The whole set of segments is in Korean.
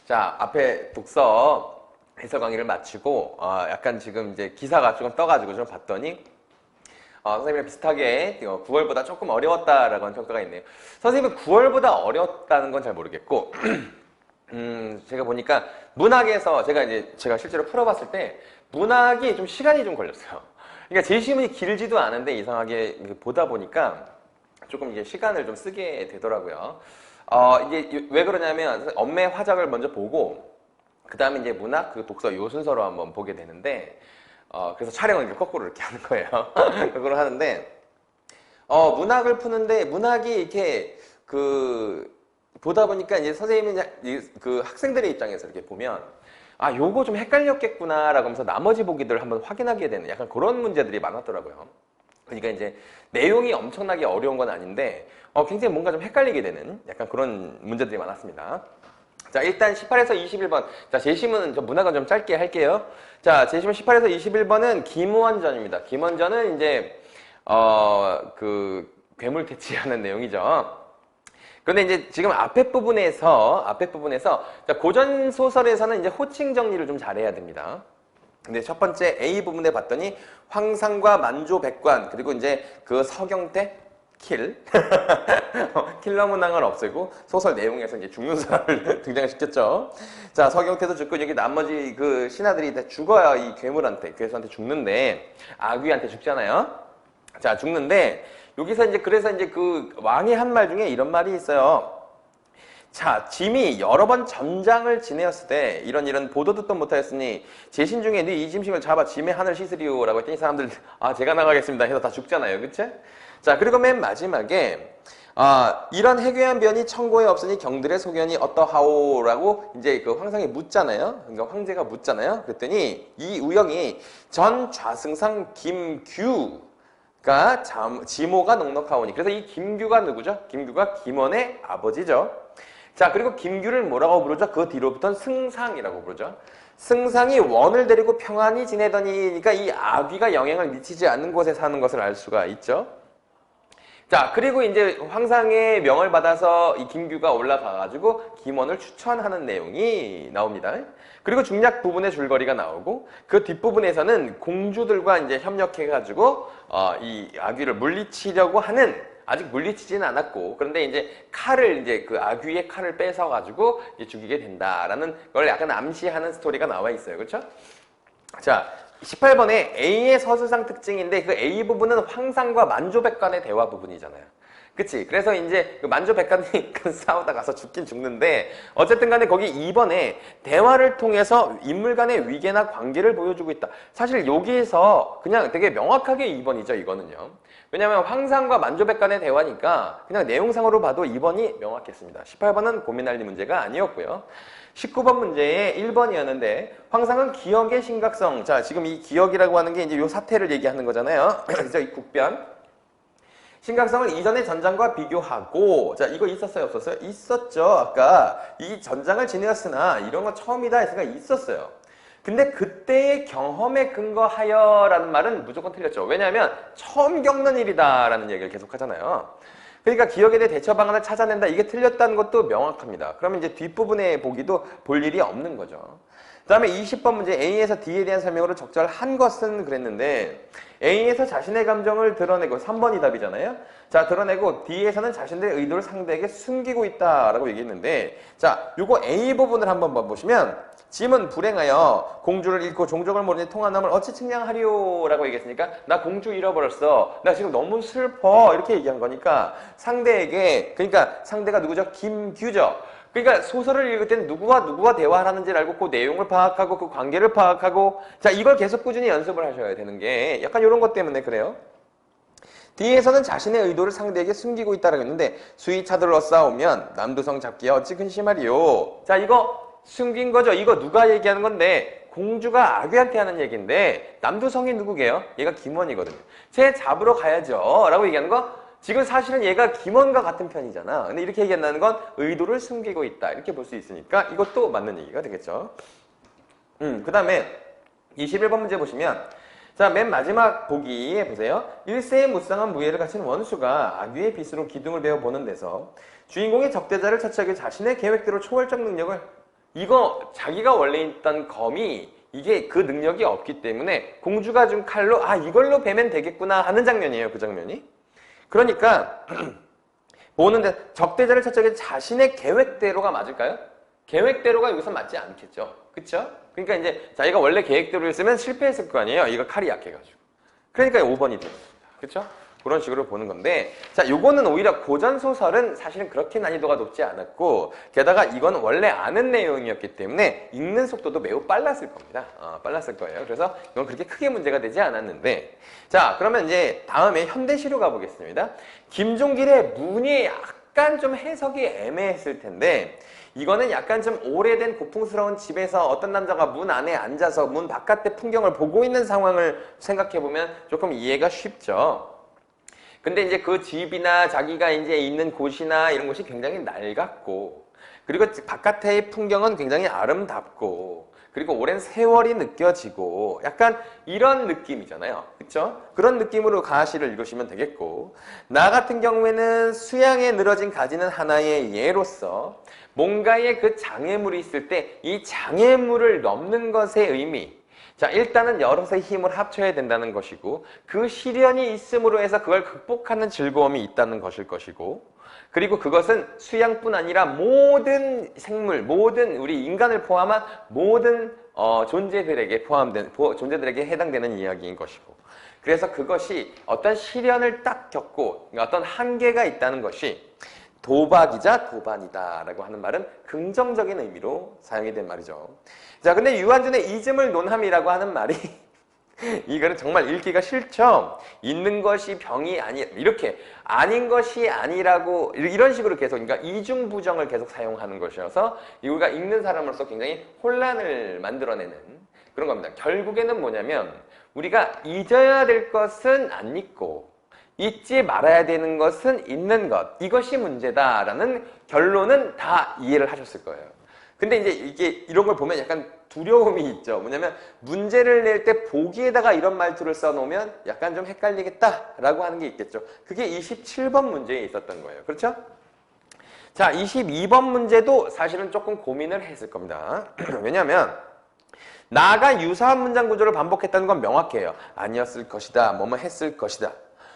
자, 앞에 독서 해설 강의를 마치고 약간 지금 이제 기사가 조금 떠가지고 좀 봤더니 선생님이랑 비슷하게 9월보다 조금 어려웠다라고 하는 평가가 있네요. 선생님은 9월보다 어려웠다는 건 잘 모르겠고 제가 보니까 문학에서 제가 실제로 풀어봤을 때 문학이 좀 시간이 좀 걸렸어요. 그러니까 제시문이 길지도 않은데 이상하게 보다 보니까 조금 이게 시간을 좀 쓰게 되더라고요. 이게 왜 그러냐면 엄매 화작을 먼저 보고 그 다음에 이제 문학 그 독서 요 순서로 한번 보게 되는데 그래서 촬영을 이렇게 거꾸로 이렇게 하는 거예요. 거꾸로 하는데 문학을 푸는데 문학이 이렇게 보다 보니까 이제 선생님이 그 학생들의 입장에서 이렇게 보면 요거 좀 헷갈렸겠구나라고 하면서 나머지 보기들 한번 확인하게 되는 약간 그런 문제들이 많았더라고요. 그러니까 이제 내용이 엄청나게 어려운 건 아닌데 굉장히 뭔가 좀 헷갈리게 되는 약간 그런 문제들이 많았습니다. 자, 일단 18에서 21번. 자, 제시문은 문학은 좀 짧게 할게요. 자, 제시문 18에서 21번은 김원전입니다. 김원전은 이제 그 괴물 퇴치하는 내용이죠. 그런데 이제 지금 앞에 부분에서 자, 고전 소설에서는 이제 호칭 정리를 좀 잘해야 됩니다. 근데 첫 번째 A 부분에 봤더니 황상과 만조백관 그리고 이제 그 서경태 킬러 문항을 없애고 소설 내용에서 이제 죽는 사람을 등장시켰죠. 자, 서경태도 죽고 여기 나머지 그 신하들이 다 죽어요. 이 괴수한테 죽는데 아귀한테 죽잖아요. 자, 죽는데 여기서 이제 그래서 이제 그 왕이 한 말 중에 이런 말이 있어요. 자, 짐이 여러 번 전장을 지내었을 때 이런 보도 듣도 못하였으니 제신 중에 네 이 짐승을 잡아 짐의 하늘 씻으리오 라고 했더니 사람들 제가 나가겠습니다 해서 다 죽잖아요. 그치? 자, 그리고 맨 마지막에 이런 해괴한 변이 천고에 없으니 경들의 소견이 어떠하오 라고 이제 그 황상이 묻잖아요. 그러니까 황제가 묻잖아요. 그랬더니 이 우영이 전 좌승상 김규가 지모가 넉넉하오니. 그래서 이 김규가 누구죠? 김규가 김원의 아버지죠. 자, 그리고 김규를 뭐라고 부르죠? 그 뒤로부터는 승상이라고 부르죠. 승상이 원을 데리고 평안히 지내더니, 그러니까 이 아귀가 영향을 미치지 않는 곳에 사는 것을 알 수가 있죠. 자, 그리고 이제 황상의 명을 받아서 이 김규가 올라가가지고 김원을 추천하는 내용이 나옵니다. 그리고 중략 부분의 줄거리가 나오고 그 뒷부분에서는 공주들과 이제 협력해가지고 이 아귀를 물리치려고 하는 아직 물리치지는 않았고 그런데 이제 그 아귀의 칼을 뺏어가지고 죽이게 된다라는 걸 약간 암시하는 스토리가 나와 있어요. 그렇죠? 자, 18번에 A의 서술상 특징인데 그 A 부분은 황상과 만조백관의 대화 부분이잖아요. 그치? 그래서 이제 그 만조백관이 싸우다 가서 죽긴 죽는데 어쨌든 간에 거기 2번에 대화를 통해서 인물 간의 위계나 관계를 보여주고 있다. 사실 여기에서 그냥 되게 명확하게 2번이죠. 이거는요. 왜냐하면 황상과 만조백관의 대화니까 그냥 내용상으로 봐도 2번이 명확했습니다. 18번은 고민할 문제가 아니었고요. 19번 문제에 1번이었는데 황상은 기억의 심각성. 자, 지금 이 기억이라고 하는 게 이제 요 사태를 얘기하는 거잖아요. 그래서 이 국변. 심각성을 이전의 전장과 비교하고 자, 이거 있었어요? 없었어요? 있었죠. 아까 이 전장을 지내었으나 이런 거 처음이다 했으니까 있었어요. 근데 그때의 경험에 근거하여 라는 말은 무조건 틀렸죠. 왜냐하면 처음 겪는 일이다 라는 얘기를 계속 하잖아요. 그러니까 기억에 대해 대처 방안을 찾아낸다. 이게 틀렸다는 것도 명확합니다. 그러면 이제 뒷부분에 보기도 볼 일이 없는 거죠. 그 다음에 20번 문제 A에서 D에 대한 설명으로 적절한 것은 그랬는데 A에서 자신의 감정을 드러내고 3번이 답이잖아요. 자, 드러내고 D에서는 자신들의 의도를 상대에게 숨기고 있다라고 얘기했는데 자, 요거 A 부분을 한번 보시면 짐은 불행하여 공주를 잃고 종족을 모르니 통한남을 어찌 측량하리오 라고 얘기했으니까 나 공주 잃어버렸어. 나 지금 너무 슬퍼. 이렇게 얘기한 거니까 상대에게 그러니까 상대가 누구죠? 김규죠. 그러니까 소설을 읽을 때는 누구와 대화를 하는지를 알고 그 내용을 파악하고 그 관계를 파악하고 자 이걸 계속 꾸준히 연습을 하셔야 되는 게 약간 이런 것 때문에 그래요. D에서는 자신의 의도를 상대에게 숨기고 있다라고 했는데 수위 차들러 싸우면 남두성 잡기야 어찌 근심하리요. 자 이거 숨긴 거죠. 이거 누가 얘기하는 건데 공주가 아귀한테 하는 얘기인데 남두성이 누구게요? 얘가 김원이거든요. 쟤 잡으러 가야죠 라고 얘기하는 거 지금 사실은 얘가 김원과 같은 편이잖아. 근데 이렇게 얘기한다는 건 의도를 숨기고 있다. 이렇게 볼 수 있으니까 이것도 맞는 얘기가 되겠죠. 그 다음에 21번 문제 보시면 자, 맨 마지막 보기에 보세요. 일세에 무쌍한 무예를 갖춘 원수가 아귀의 빗으로 기둥을 베어보는 데서 주인공이 적대자를 처치하기 자신의 계획대로 초월적 능력을 이거 자기가 원래 있던 검이 이게 그 능력이 없기 때문에 공주가 준 칼로 아 이걸로 베면 되겠구나 하는 장면이에요. 그 장면이. 그러니까 보는데 적대자를 처치하기 자신의 계획대로가 맞을까요? 계획대로가 여기서 맞지 않겠죠. 그쵸? 그러니까 이제 자기가 원래 계획대로 했으면 실패했을 거 아니에요. 이거 칼이 약해가지고. 그러니까 5번이 되겠습니다. 그쵸? 그런 식으로 보는 건데 자 요거는 오히려 고전소설은 사실은 그렇게 난이도가 높지 않았고 게다가 이건 원래 아는 내용이었기 때문에 읽는 속도도 매우 빨랐을 겁니다. 빨랐을 거예요. 그래서 이건 그렇게 크게 문제가 되지 않았는데 자 그러면 이제 다음에 현대시로 가보겠습니다. 김종길의 문이 약간 좀 해석이 애매했을 텐데 이거는 약간 좀 오래된 고풍스러운 집에서 어떤 남자가 문 안에 앉아서 문 바깥의 풍경을 보고 있는 상황을 생각해보면 조금 이해가 쉽죠. 근데 이제 그 집이나 자기가 이제 있는 곳이나 이런 곳이 굉장히 낡았고 그리고 바깥의 풍경은 굉장히 아름답고 그리고 오랜 세월이 느껴지고 약간 이런 느낌이잖아요. 그렇죠? 그런 느낌으로 가시를 읽으시면 되겠고 나 같은 경우에는 수양에 늘어진 가지는 하나의 예로서 뭔가의 그 장애물이 있을 때 이 장애물을 넘는 것의 의미 자 일단은 여럿의 힘을 합쳐야 된다는 것이고 그 시련이 있음으로 해서 그걸 극복하는 즐거움이 있다는 것일 것이고 그리고 그것은 수양뿐 아니라 모든 생물, 모든 우리 인간을 포함한 모든 존재들에게 존재들에게 해당되는 이야기인 것이고 그래서 그것이 어떤 시련을 딱 겪고 어떤 한계가 있다는 것이 도박이자 도반이다라고 하는 말은 긍정적인 의미로 사용이 된 말이죠. 자, 근데 유한준의 이즘을 논함이라고 하는 말이 이거는 정말 읽기가 싫죠. 있는 것이 병이 아니 이렇게 아닌 것이 아니라고 이런 식으로 계속 그러니까 이중부정을 계속 사용하는 것이어서 우리가 읽는 사람으로서 굉장히 혼란을 만들어내는 그런 겁니다. 결국에는 뭐냐면 우리가 잊어야 될 것은 안 잊고 잊지 말아야 되는 것은 잊는 것 이것이 문제다라는 결론은 다 이해를 하셨을 거예요. 근데 이제 이게 이런 걸 보면 약간 두려움이 있죠. 뭐냐면 문제를 낼 때 보기에다가 이런 말투를 써놓으면 약간 좀 헷갈리겠다라고 하는 게 있겠죠. 그게 27번 문제에 있었던 거예요. 그렇죠? 자, 22번 문제도 사실은 조금 고민을 했을 겁니다. 왜냐하면 나가 유사한 문장 구조를 반복했다는 건 명확해요. 아니었을 것이다. 뭐뭐 했을 것이다.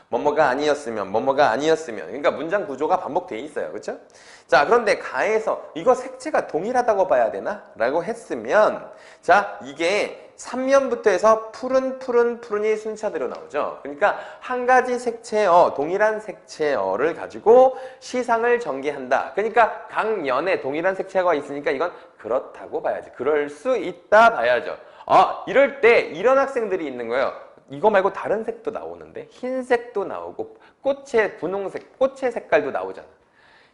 뭐뭐가 아니었으면 뭐뭐가 아니었으면 그러니까 문장 구조가 반복돼 있어요. 그렇죠? 자 그런데 가에서 이거 색채가 동일하다고 봐야 되나? 라고 했으면 자 이게 3면부터 해서 푸른이 순차대로 나오죠. 그러니까 한 가지 색채어 동일한 색채어를 가지고 시상을 전개한다. 그러니까 각 연에 동일한 색채어가 있으니까 이건 그렇다고 봐야지. 그럴 수 있다 봐야죠. 이럴 때 이런 학생들이 있는 거예요. 이거 말고 다른 색도 나오는데 흰색도 나오고 꽃의 분홍색, 꽃의 색깔도 나오잖아.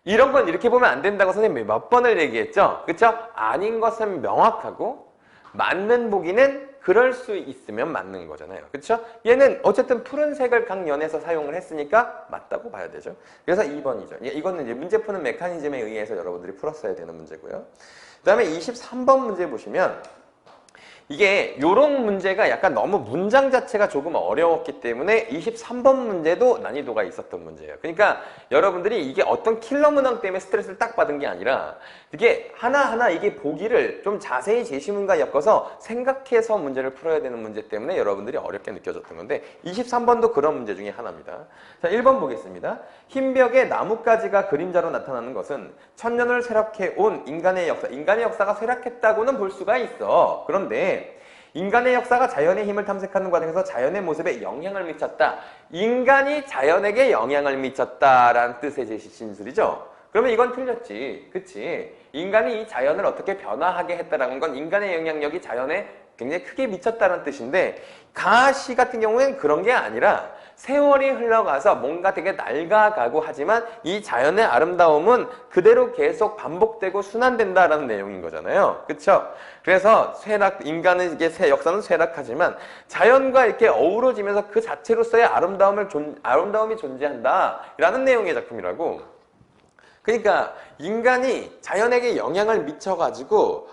이런 건 이렇게 보면 안 된다고 선생님이 몇 번을 얘기했죠? 그렇죠? 아닌 것은 명확하고 맞는 보기는 그럴 수 있으면 맞는 거잖아요. 그렇죠? 얘는 어쨌든 푸른색을 각 연에서 사용을 했으니까 맞다고 봐야 되죠. 그래서 2번이죠. 이거는 이제 문제 푸는 메커니즘에 의해서 여러분들이 풀었어야 되는 문제고요. 그 다음에 23번 문제 보시면 이게 요런 문제가 약간 너무 문장 자체가 조금 어려웠기 때문에 23번 문제도 난이도가 있었던 문제예요. 그러니까 여러분들이 이게 어떤 킬러 문항 때문에 스트레스를 딱 받은 게 아니라 이게 하나하나 이게 보기를 좀 자세히 제시문과 엮어서 생각해서 문제를 풀어야 되는 문제 때문에 여러분들이 어렵게 느껴졌던 건데 23번도 그런 문제 중에 하나입니다. 자, 1번 보겠습니다. 흰 벽에 나뭇가지가 그림자로 나타나는 것은 천년을 쇠락해 온 인간의 역사가 쇠락했다고는 볼 수가 있어. 그런데 인간의 역사가 자연의 힘을 탐색하는 과정에서 자연의 모습에 영향을 미쳤다. 인간이 자연에게 영향을 미쳤다라는 뜻의 제시 진술이죠. 그러면 이건 틀렸지. 그치? 인간이 이 자연을 어떻게 변화하게 했다라는 건 인간의 영향력이 자연에 굉장히 크게 미쳤다는 뜻인데 가시 같은 경우에는 그런 게 아니라 세월이 흘러가서 뭔가 되게 낡아가고 하지만 이 자연의 아름다움은 그대로 계속 반복되고 순환된다라는 내용인 거잖아요. 그렇죠? 그래서 인간의 역사는 쇠락하지만 자연과 이렇게 어우러지면서 그 자체로서의 아름다움이 존재한다라는 내용의 작품이라고. 그러니까 인간이 자연에게 영향을 미쳐가지고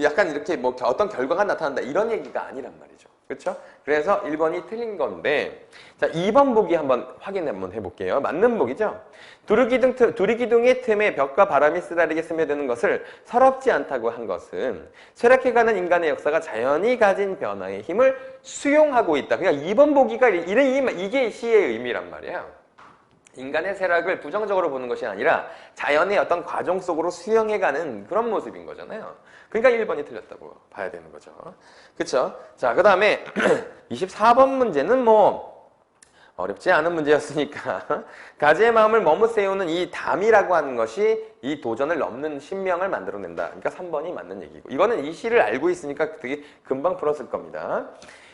약간 이렇게 뭐 어떤 결과가 나타난다 이런 얘기가 아니란 말이죠. 그렇죠? 그래서 1번이 틀린 건데, 자, 2번 보기 한번 확인 한번 해볼게요. 맞는 보기죠? 두리기둥의 틈에 벽과 바람이 쓰다리게 스며드는 것을 서럽지 않다고 한 것은 쇠락해가는 인간의 역사가 자연이 가진 변화의 힘을 수용하고 있다. 그러니까 2번 보기가 이게 시의 의미란 말이에요. 인간의 쇠락을 부정적으로 보는 것이 아니라 자연의 어떤 과정 속으로 수용해가는 그런 모습인 거잖아요. 그러니까 1번이 틀렸다고 봐야 되는 거죠. 그쵸? 자, 그 다음에 24번 문제는 뭐 어렵지 않은 문제였으니까 가지의 마음을 머뭇세우는 이 담이라고 하는 것이 이 도전을 넘는 신명을 만들어낸다. 그러니까 3번이 맞는 얘기고, 이거는 이 시를 알고 있으니까 되게 금방 풀었을 겁니다.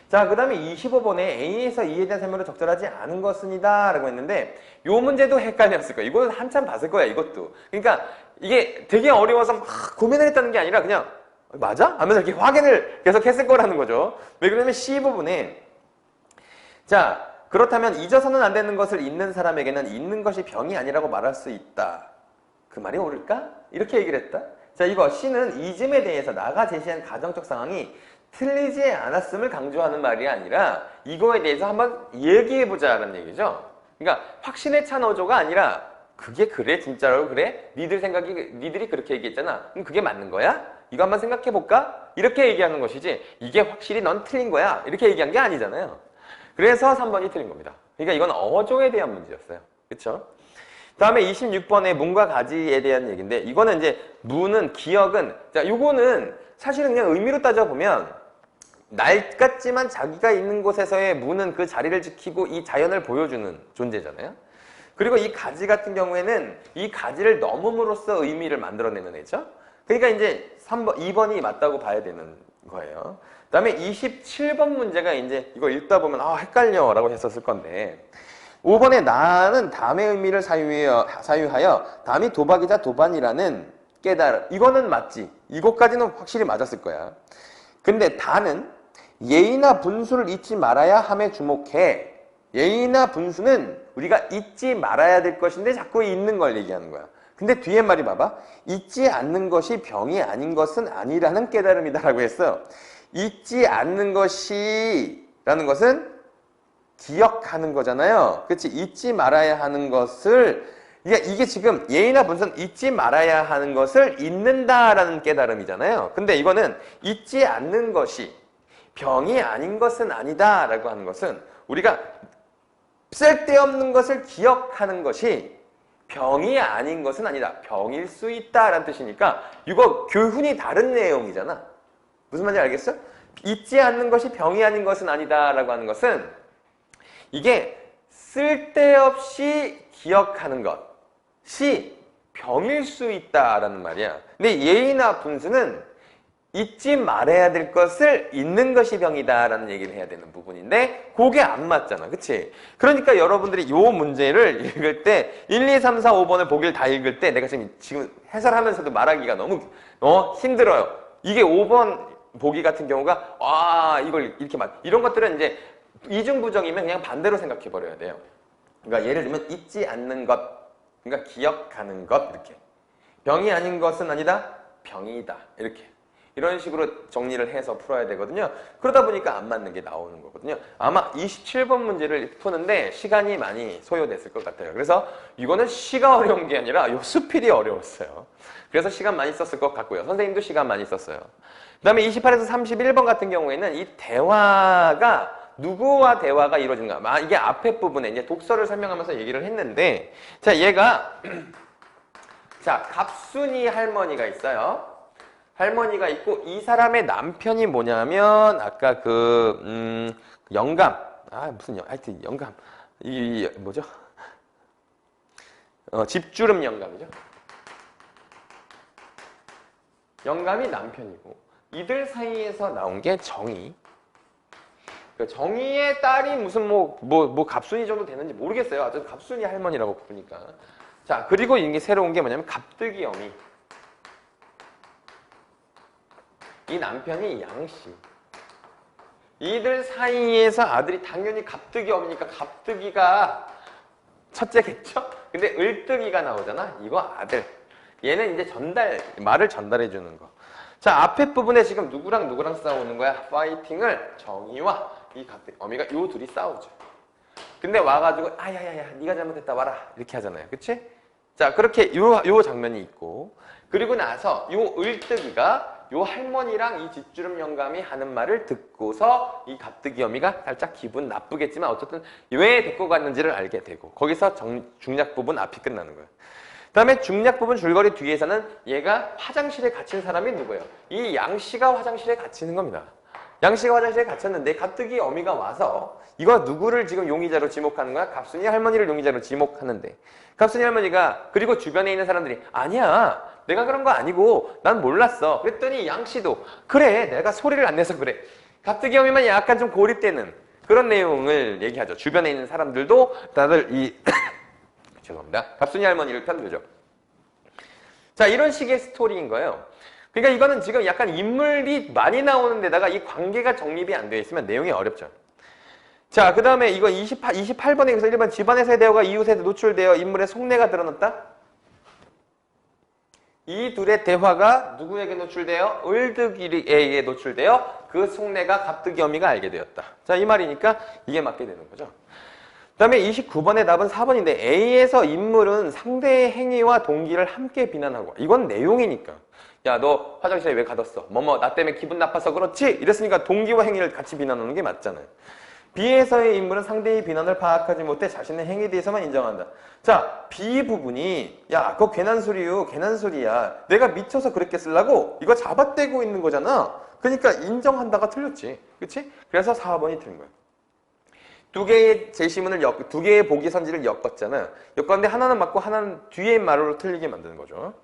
자, 그 다음에 25번에 A에서 E에 대한 설명으로 적절하지 않은 것은이다 라고 했는데, 요 문제도 헷갈렸을 거야. 이거는 한참 봤을 거야, 이것도. 그러니까 이게 되게 어려워서 막 고민을 했다는 게 아니라 그냥 맞아? 하면서 이렇게 확인을 계속 했을 거라는 거죠. 왜 그러냐면 C 부분에, 자, 그렇다면 잊어서는 안 되는 것을 잊는 사람에게는 잊는 것이 병이 아니라고 말할 수 있다. 그 말이 옳을까? 이렇게 얘기를 했다. 자, 이거 C는 이즘에 대해서 나가 제시한 가정적 상황이 틀리지 않았음을 강조하는 말이 아니라 이거에 대해서 한번 얘기해보자는 얘기죠. 그러니까 확신에 찬 어조가 아니라 그게 그래? 진짜로 그래? 니들이 그렇게 얘기했잖아. 그럼 그게 맞는 거야? 이거 한번 생각해볼까? 이렇게 얘기하는 것이지, 이게 확실히 넌 틀린 거야 이렇게 얘기한 게 아니잖아요. 그래서 3번이 틀린 겁니다. 그러니까 이건 어조에 대한 문제였어요. 그쵸? 다음에 26번에 문과 가지에 대한 얘기인데, 이거는 이제 무는, 기억은, 자, 요거는 사실은 그냥 의미로 따져보면 날 같지만 자기가 있는 곳에서의 무는 그 자리를 지키고 이 자연을 보여주는 존재잖아요. 그리고 이 가지 같은 경우에는 이 가지를 넘음으로써 의미를 만들어내는 애죠. 그러니까 이제 2번이 맞다고 봐야 되는 거예요. 그 다음에 27번 문제가 이제 이거 읽다 보면 헷갈려 라고 했었을 건데, 5번에 나는 담의 의미를 사유하여 담이 도박이자 도반이라는 깨달음. 이거는 맞지. 이것까지는 확실히 맞았을 거야. 근데 다는 예의나 분수를 잊지 말아야 함에 주목해. 예의나 분수는 우리가 잊지 말아야 될 것인데 자꾸 잊는 걸 얘기하는 거야. 근데 뒤에 말이 봐봐. 잊지 않는 것이 병이 아닌 것은 아니라는 깨달음이다라고 했어. 잊지 않는 것이 라는 것은 기억하는 거잖아요. 그렇지? 잊지 말아야 하는 것을, 이게 지금 예의나 분수는 잊지 말아야 하는 것을 잊는다라는 깨달음이잖아요. 근데 이거는 잊지 않는 것이 병이 아닌 것은 아니다 라고 하는 것은 우리가 쓸데없는 것을 기억하는 것이 병이 아닌 것은 아니다. 병일 수 있다라는 뜻이니까 이거 교훈이 다른 내용이잖아. 무슨 말인지 알겠어? 잊지 않는 것이 병이 아닌 것은 아니다 라고 하는 것은 이게 쓸데없이 기억하는 것이 병일 수 있다라는 말이야. 근데 예의나 분수는 잊지 말아야 될 것을 잊는 것이 병이다라는 얘기를 해야 되는 부분인데 그게 안 맞잖아. 그치? 그러니까 여러분들이 이 문제를 읽을 때 1, 2, 3, 4, 5번을 보기를 다 읽을 때 내가 지금 해설하면서도 말하기가 너무 힘들어요. 이게 5번 보기 같은 경우가 이걸 이렇게 이런 것들은 이제 이중부정이면 그냥 반대로 생각해 버려야 돼요. 그러니까 예를 들면 잊지 않는 것, 그러니까 기억하는 것, 이렇게. 병이 아닌 것은 아니다, 병이다, 이렇게. 이런 식으로 정리를 해서 풀어야 되거든요. 그러다 보니까 안 맞는 게 나오는 거거든요. 아마 27번 문제를 푸는데 시간이 많이 소요됐을 것 같아요. 그래서 이거는 시가 어려운 게 아니라 요 수필이 어려웠어요. 그래서 시간 많이 썼을 것 같고요. 선생님도 시간 많이 썼어요. 그 다음에 28에서 31번 같은 경우에는 이 대화가 누구와 대화가 이루어진가? 이게 앞에 부분에 이제 독서를 설명하면서 얘기를 했는데, 자, 얘가 자, 갑순이 할머니가 있어요. 할머니가 있고 이 사람의 남편이 뭐냐면 아까 영감, 하여튼 영감, 뭐죠? 집주름 영감이죠. 영감이 남편이고 이들 사이에서 나온 게 정의. 정의의 딸이 무슨 갑순이 정도 되는지 모르겠어요. 아주 갑순이 할머니라고 부르니까. 자, 그리고 이게 새로운 게 뭐냐면 갑득이 어미. 이 남편이 양씨. 이들 사이에서 아들이 당연히 갑득이 어미니까 갑득이가 첫째겠죠? 근데 을득이가 나오잖아. 이거 아들. 얘는 이제 말을 전달해 주는 거. 자, 앞에 부분에 지금 누구랑 싸우는 거야? 파이팅을 정의와 이 갑자기 어미가 요 둘이 싸우죠. 근데 와가지고 아야야야 네가 잘못했다 와라 이렇게 하잖아요. 그치? 자, 그렇게 요 장면이 있고, 그리고 나서 요 을뜨기가 요 할머니랑 이 뒷주름 영감이 하는 말을 듣고서 이 갑뜨기 어미가 살짝 기분 나쁘겠지만 어쨌든 왜 데리고 갔는지를 알게 되고, 거기서 중략 부분 앞이 끝나는 거예요. 그 다음에 중략 부분 줄거리 뒤에서는 얘가 화장실에 갇힌 사람이 누구예요? 이 양씨가 화장실에 갇히는 겁니다. 양씨가 화장실에 갇혔는데 갑뜨기 어미가 와서 이거 누구를 지금 용의자로 지목하는 거야? 갑순이 할머니를 용의자로 지목하는데, 갑순이 할머니가, 그리고 주변에 있는 사람들이 아니야 내가 그런 거 아니고 난 몰랐어. 그랬더니 양씨도 그래 내가 소리를 안 내서 그래. 갑뜨기 어미만 약간 좀 고립되는 그런 내용을 얘기하죠. 주변에 있는 사람들도 다들 이 죄송합니다. 갑순이 할머니를 편들죠. 자, 이런 식의 스토리인 거예요. 그러니까 이거는 지금 약간 인물이 많이 나오는 데다가 이 관계가 정립이 안 되어 있으면 내용이 어렵죠. 자, 그 다음에 이거 28번에 여기서 1번 집안에서의 대화가 이웃에 노출되어 인물의 속내가 드러났다. 이 둘의 대화가 누구에게 노출되어? 을득이에게 노출되어 그 속내가 갑뜨기 어미가 알게 되었다. 자, 이 말이니까 이게 맞게 되는 거죠. 그 다음에 29번의 답은 4번인데 A에서 인물은 상대의 행위와 동기를 함께 비난하고, 이건 내용이니까 야 너 화장실에 왜 가뒀어? 뭐뭐 나 때문에 기분 나빠서 그렇지? 이랬으니까 동기와 행위를 같이 비난하는 게 맞잖아요. B에서의 인물은 상대의 비난을 파악하지 못해 자신의 행위에 대해서만 인정한다. 자, B 부분이 야 그거 괜한 소리요 괜한 소리야 내가 미쳐서 그렇게 쓰려고 이거 잡아떼고 있는 거잖아. 그러니까 인정한다가 틀렸지. 그치? 그래서 4번이 틀린 거야. 두 개의 제시문을 두 개의 보기 선지를 엮었잖아. 엮었는데 하나는 맞고 하나는 뒤에 말로 틀리게 만드는 거죠.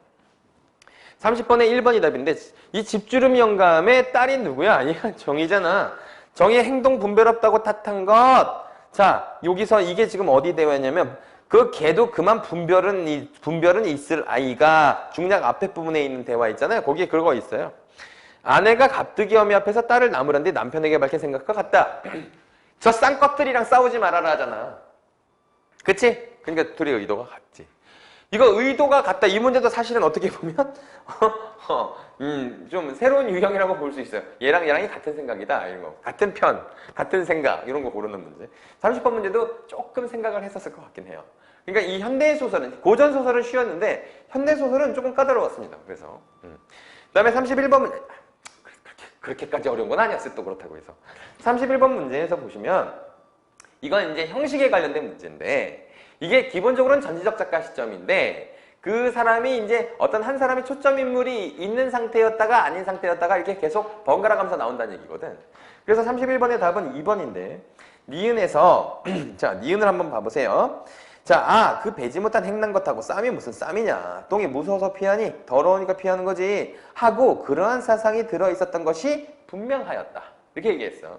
30번에 1번이 답인데 이 집주름 영감의 딸이 누구야? 아니야 정의잖아. 정의의 행동 분별없다고 탓한 것. 자, 여기서 이게 지금 어디 대화냐면 그 걔도 그만 분별은 있을 아이가 중략 앞에 부분에 있는 대화 있잖아요. 거기에 그거 있어요. 아내가 갑뜨기 어미 앞에서 딸을 나무란데 남편에게 밝힌 생각과 같다. 저 쌍꺼풀이랑 싸우지 말아라 하잖아. 그치? 그러니까 둘이 의도가 같지. 이거 의도가 같다. 이 문제도 사실은 어떻게 보면 좀 새로운 유형이라고 볼 수 있어요. 얘랑이 같은 생각이다. 이런 거. 같은 편, 같은 생각 이런 거 고르는 문제. 30번 문제도 조금 생각을 했었을 것 같긴 해요. 그러니까 이 현대소설은, 고전소설은 쉬웠는데 현대소설은 조금 까다로웠습니다. 그래서 그다음에 31번 문제. 그렇게까지 어려운 건 아니었어요. 또 그렇다고 해서. 31번 문제에서 보시면 이건 이제 형식에 관련된 문제인데 이게 기본적으로는 전지적 작가 시점인데 그 사람이 이제 어떤 한 사람이 초점 인물이 있는 상태였다가 아닌 상태였다가 이렇게 계속 번갈아 가면서 나온다는 얘기거든. 그래서 31번의 답은 2번인데 니은에서 자, 니은을 한번 봐보세요. 자, 그 배지 못한 행난 것하고 쌈이 무슨 쌈이냐. 똥이 무서워서 피하니 더러우니까 피하는 거지 하고 그러한 사상이 들어있었던 것이 분명하였다. 이렇게 얘기했어.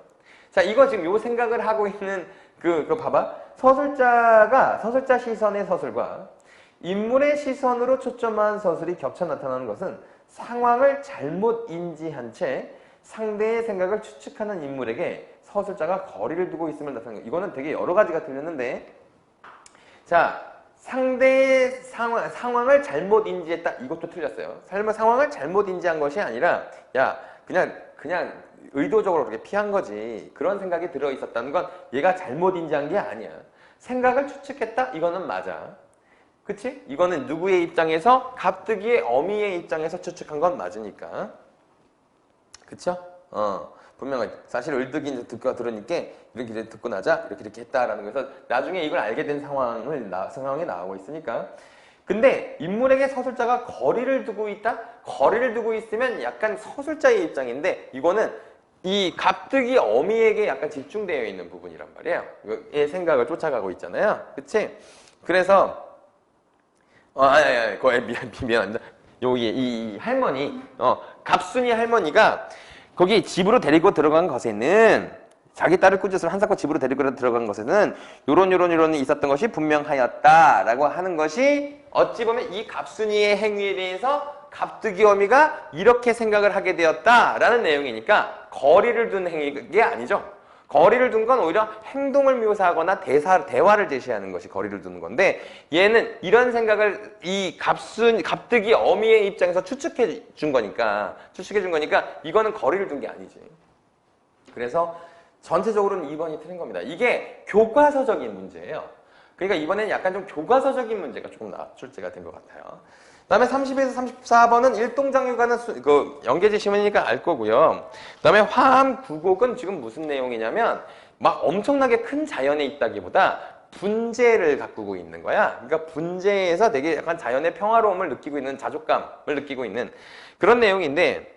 자, 이거 지금 요 생각을 하고 있는 그거 봐봐. 서술자 시선의 서술과 인물의 시선으로 초점한 서술이 겹쳐 나타나는 것은 상황을 잘못 인지한 채 상대의 생각을 추측하는 인물에게 서술자가 거리를 두고 있음을 나타내는 거. 이거는 되게 여러 가지가 들렸는데 자, 상대의 상황을 잘못 인지했다. 이것도 틀렸어요. 상황을 잘못 인지한 것이 아니라 야 그냥 의도적으로 그렇게 피한 거지. 그런 생각이 들어있었다는 건 얘가 잘못 인지한 게 아니야. 생각을 추측했다? 이거는 맞아. 그치? 이거는 누구의 입장에서? 갑뜨기의 어미의 입장에서 추측한 건 맞으니까. 그쵸? 분명하지. 사실 을득이 듣고 들으니까 이렇게 듣고 나자 이렇게 했다라는 거에서 나중에 이걸 알게 된 상황이 나오고 있으니까. 근데 인물에게 서술자가 거리를 두고 있다? 거리를 두고 있으면 약간 서술자의 입장인데 이거는 이 갑뜨기 어미에게 약간 집중되어 있는 부분이란 말이에요. 얘 생각을 쫓아가고 있잖아요. 그치? 그래서 미안합니다. 여기 이 할머니, 갑순이 할머니가 거기 집으로 데리고 들어간 것에는 자기 딸을 꾸짖으면 한사코 집으로 데리고 들어간 것에는 요런 있었던 것이 분명하였다라고 하는 것이 어찌 보면 이 갑순이의 행위에 대해서 갑뜨기 어미가 이렇게 생각을 하게 되었다라는 내용이니까 거리를 둔 행위가 아니죠. 거리를 둔 건 오히려 행동을 묘사하거나 대화를 제시하는 것이 거리를 두는 건데 얘는 이런 생각을 이 갑득이 어미의 입장에서 추측해 준 거니까 이거는 거리를 둔 게 아니지. 그래서 전체적으로는 2번이 틀린 겁니다. 이게 교과서적인 문제예요. 그러니까 이번에는 약간 좀 교과서적인 문제가 조금 출제가 된 것 같아요. 그 다음에 30에서 34번은 일동장류가는 연계지 시험이니까 알 거고요. 그 다음에 화암 구곡은 지금 무슨 내용이냐면 막 엄청나게 큰 자연에 있다기보다 분재를 가꾸고 있는 거야. 그러니까 분재에서 되게 약간 자연의 평화로움을 느끼고 있는 자족감을 느끼고 있는 그런 내용인데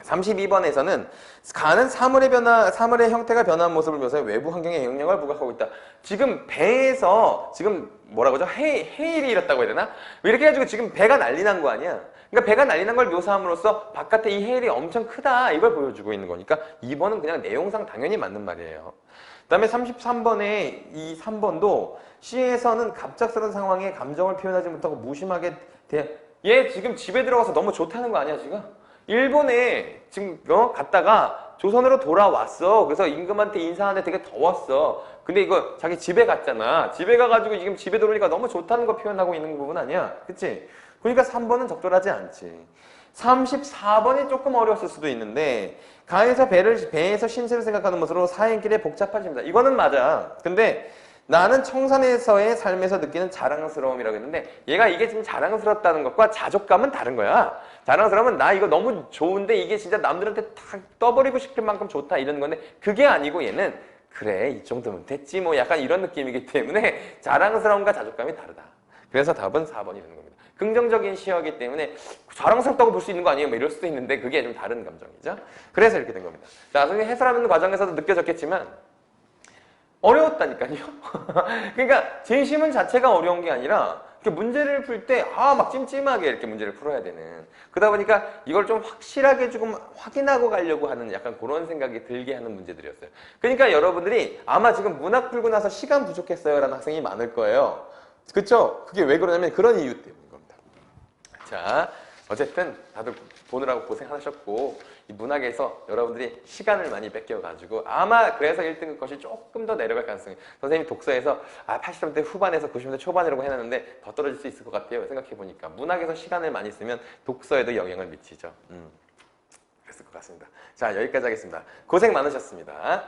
32번에서는 가는 사물의 형태가 변한 모습을 묘사해 외부 환경에 영향을 부각하고 있다. 지금 배에서 지금 뭐라고 하죠? 해일이 이렇다고 해야 되나? 이렇게 해가지고 지금 배가 난리 난 거 아니야? 그러니까 배가 난리 난 걸 묘사함으로써 바깥에 이 해일이 엄청 크다 이걸 보여주고 있는 거니까 2번은 그냥 내용상 당연히 맞는 말이에요. 그 다음에 33번에 이 3번도 C에서는 갑작스러운 상황에 감정을 표현하지 못하고 무심하게 얘 지금 집에 들어가서 너무 좋다는 거 아니야 지금? 일본에 지금 갔다가 조선으로 돌아왔어. 그래서 임금한테 인사하는데 되게 더웠어. 근데 이거 자기 집에 갔잖아. 집에 가가지고 지금 집에 들어오니까 너무 좋다는 거 표현하고 있는 부분 아니야? 그치? 그러니까 3번은 적절하지 않지. 34번이 조금 어려웠을 수도 있는데 강에서 배에서 신세를 생각하는 모습으로 사행길에 복잡해집니다. 이거는 맞아. 근데 나는 청산에서의 삶에서 느끼는 자랑스러움이라고 했는데 얘가 이게 지금 자랑스럽다는 것과 자족감은 다른 거야. 자랑스러움은 나 이거 너무 좋은데 이게 진짜 남들한테 탁 떠버리고 싶을 만큼 좋다 이런 건데 그게 아니고 얘는 그래 이 정도면 됐지 뭐 약간 이런 느낌이기 때문에 자랑스러움과 자족감이 다르다. 그래서 답은 4번이 되는 겁니다. 긍정적인 시어이기 때문에 자랑스럽다고 볼 수 있는 거 아니에요? 뭐 이럴 수도 있는데 그게 좀 다른 감정이죠. 그래서 이렇게 된 겁니다. 자, 나중에 해설하는 과정에서도 느껴졌겠지만 어려웠다니까요. 그러니까 재심은 자체가 어려운 게 아니라 문제를 풀 때 막 찜찜하게 이렇게 문제를 풀어야 되는 그러다 보니까 이걸 좀 확실하게 조금 확인하고 가려고 하는 약간 그런 생각이 들게 하는 문제들이었어요. 그러니까 여러분들이 아마 지금 문학 풀고 나서 시간 부족했어요 라는 학생이 많을 거예요. 그쵸? 그게 왜 그러냐면 그런 이유 때문인 겁니다. 자, 어쨌든 다들 보느라고 고생하셨고 이 문학에서 여러분들이 시간을 많이 뺏겨가지고 아마 그래서 1등급 것이 조금 더 내려갈 가능성이 선생님이 독서에서 80점대 후반에서 90점대 초반이라고 해놨는데 더 떨어질 수 있을 것 같아요. 생각해보니까 문학에서 시간을 많이 쓰면 독서에도 영향을 미치죠. 그랬을 것 같습니다. 자, 여기까지 하겠습니다. 고생 많으셨습니다.